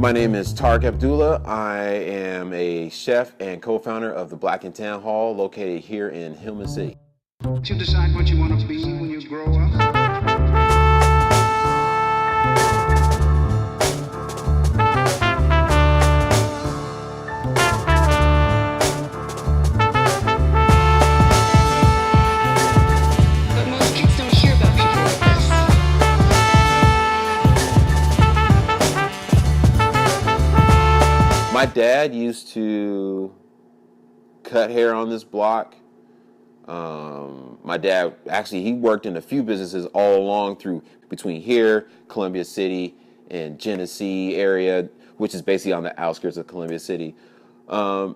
My name is Tarik Abdullah. I am a chef and co-founder of the Black and Tan Hall located here in Hillman City. Did you decide what you want to be when you grow up? But most kids don't hear about people like this. My dad used to cut hair on this block. My dad, actually, he worked in a few businesses all along between here, Columbia City, and Genesee area, which is basically on the outskirts of Columbia City. And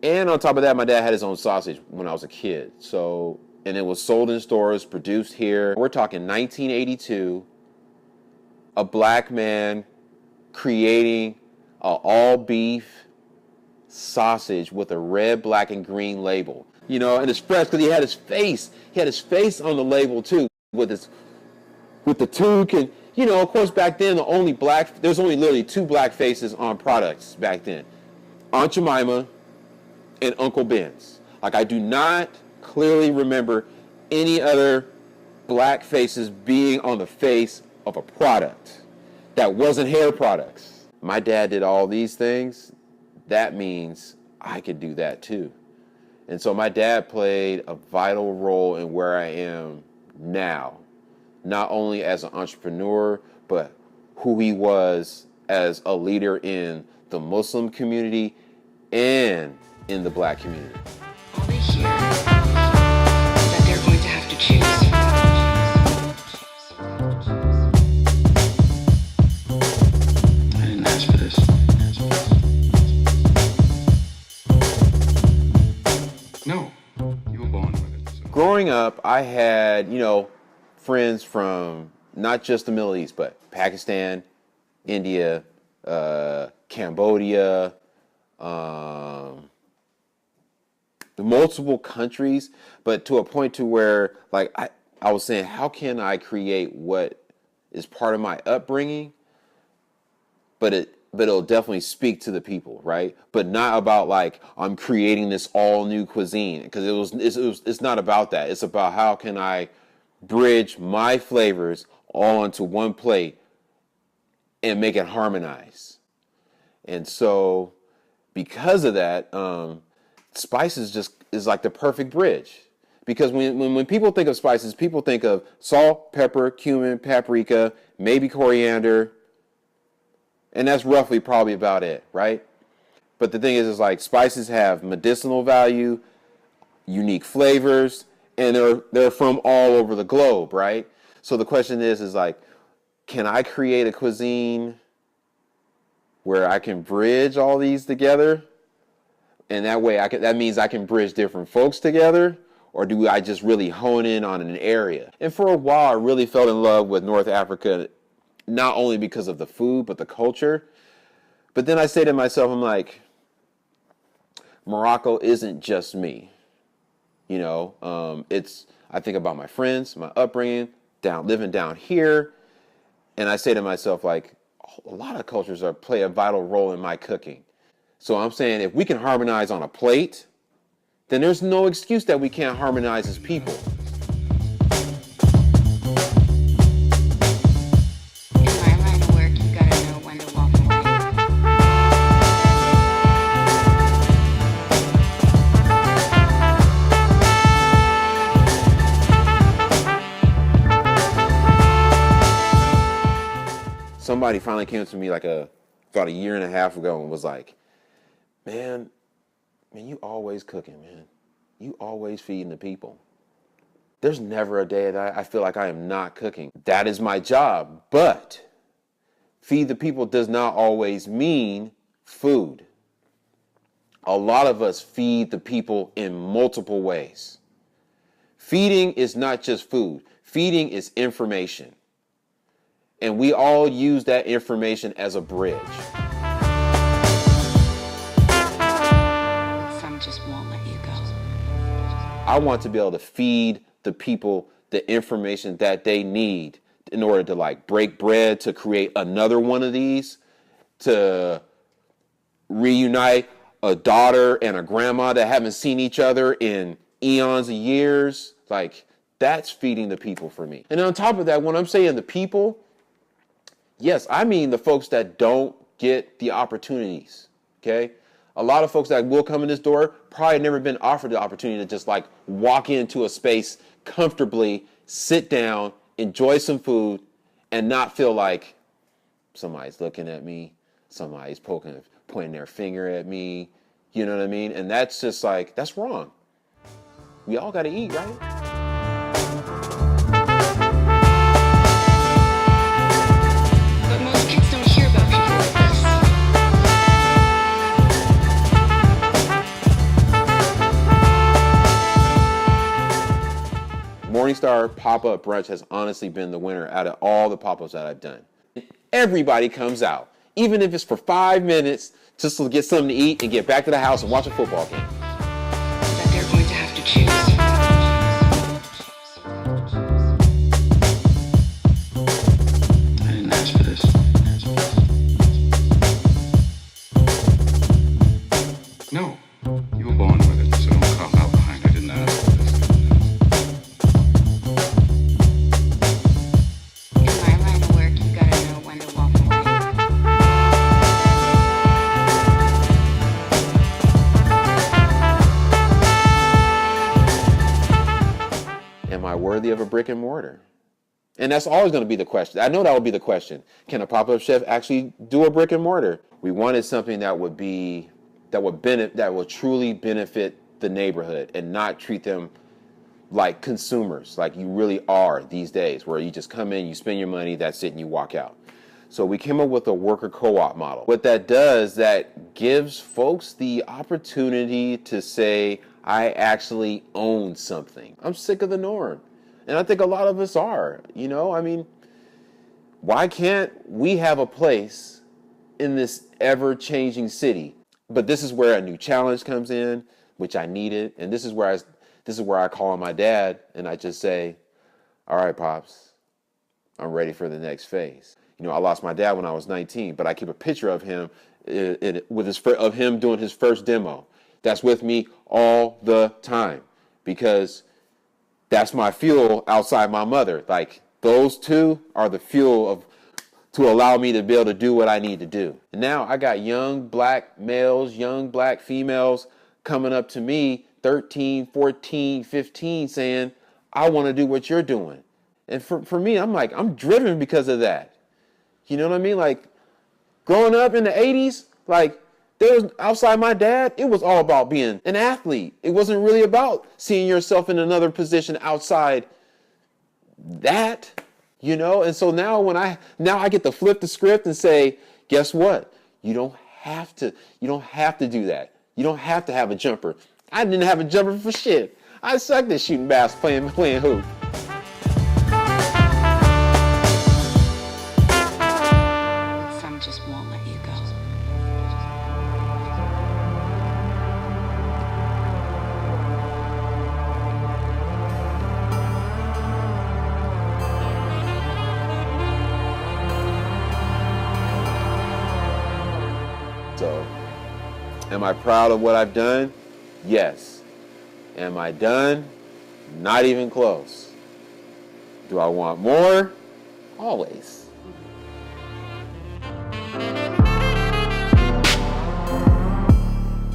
on top of that, my dad had his own sausage when I was a kid. And it was sold in stores, produced here. We're talking 1982, a black man creating an all beef sausage with a red, black, and green label. You know, and it's fresh because he had his face. He had his face on the label too, with the toque. And you know, of course, back then there's only literally two black faces on products back then: Aunt Jemima and Uncle Ben's. Like, I do not clearly remember any other black faces being on the face of a product that wasn't hair products. My dad did all these things. That means I could do that too. And so my dad played a vital role in where I am now, not only as an entrepreneur, but who he was as a leader in the Muslim community and in the black community. All they hear is that they're going to have to choose. I didn't ask for this. No, you were born with it. So. Growing up, I had, friends from not just the Middle East, but Pakistan, India, Cambodia, the multiple countries, but to a point to where, like, I was saying, how can I create what is part of my upbringing, but it'll definitely speak to the people, right? But not about like I'm creating this all new cuisine, because it's not about that. It's about how can I bridge my flavors all onto one plate and make it harmonize. And so because of that, spices just is like the perfect bridge. Because when people think of spices, people think of salt, pepper, cumin, paprika, maybe coriander, and that's roughly probably about it, right? But the thing is like spices have medicinal value, unique flavors, and they're from all over the globe, right? So the question is like, can I create a cuisine where I can bridge all these together? And that way that means I can bridge different folks together, or do I just really hone in on an area? And for a while, I really fell in love with North Africa, not only because of the food, but the culture. But then I say to myself, I'm like, Morocco isn't just me. I think about my friends, my upbringing, living down here. And I say to myself, like, a lot of cultures play a vital role in my cooking. So I'm saying if we can harmonize on a plate, then there's no excuse that we can't harmonize as people. In my line of work, you gotta know when to walk away. Somebody finally came to me about a year and a half ago and was like, man, you always cooking, man. You always feeding the people. There's never a day that I feel like I am not cooking. That is my job. But feed the people does not always mean food. A lot of us feed the people in multiple ways. Feeding is not just food. Feeding is information. And we all use that information as a bridge. Some just won't let you go. I want to be able to feed the people the information that they need in order to like break bread to create another one of these to reunite a daughter and a grandma that haven't seen each other in eons of years. Like, that's feeding the people for me. And on top of that, when I'm saying the people, yes, I mean the folks that don't get the opportunities, okay? A lot of folks that will come in this door probably never been offered the opportunity to just like walk into a space comfortably, sit down, enjoy some food, and not feel like somebody's looking at me, somebody's pointing their finger at me, you know what I mean? And that's just like, that's wrong. We all gotta eat, right? But most kids don't hear about people like this. Morningstar pop-up brunch has honestly been the winner out of all the pop-ups that I've done. Everybody comes out, even if it's for 5 minutes, just to get something to eat and get back to the house and watch a football game. That they're going to have to choose. I didn't ask for this. No, you were born with it, so don't cop out behind. I didn't ask for this. In my line of work, you gotta know when to walk away. Am I worthy of a brick and mortar? And that's always going to be the question. I know that will be the question. Can a pop-up chef actually do a brick and mortar? We wanted something that would truly benefit the neighborhood and not treat them like consumers, like you really are these days, where you just come in, you spend your money, that's it, and you walk out. So we came up with a worker co-op model. What that does, that gives folks the opportunity to say, I actually own something. I'm sick of the norm. And I think a lot of us are, you know, I mean, why can't we have a place in this ever-changing city? But this is where a new challenge comes in, which I needed. And this is where I call on my dad and I just say, all right, Pops, I'm ready for the next phase. You know, I lost my dad when I was 19, but I keep a picture of him of him doing his first demo. That's with me all the time because that's my fuel outside my mother. Like, those two are the fuel to allow me to be able to do what I need to do. And now I got young black males, young black females coming up to me, 13, 14, 15, saying, I want to do what you're doing. And for me, I'm like, I'm driven because of that. You know what I mean? Like, growing up in the 80s, like, there was, outside my dad, it was all about being an athlete. It wasn't really about seeing yourself in another position outside that, you know? And so now I get to flip the script and say, guess what? You don't have to do that. You don't have to have a jumper. I didn't have a jumper for shit. I sucked at shooting basketball, playing hoop. Some just won't let you go. So, am I proud of what I've done? Yes. Am I done? Not even close. Do I want more? Always.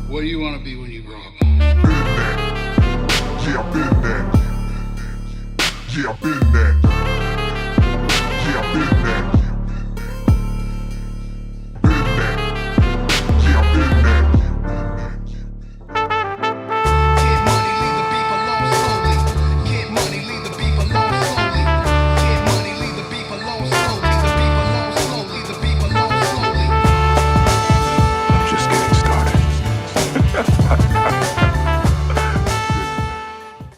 What do you want to be when you grow up? Been that. Yeah, I've been that. Yeah, I've been that.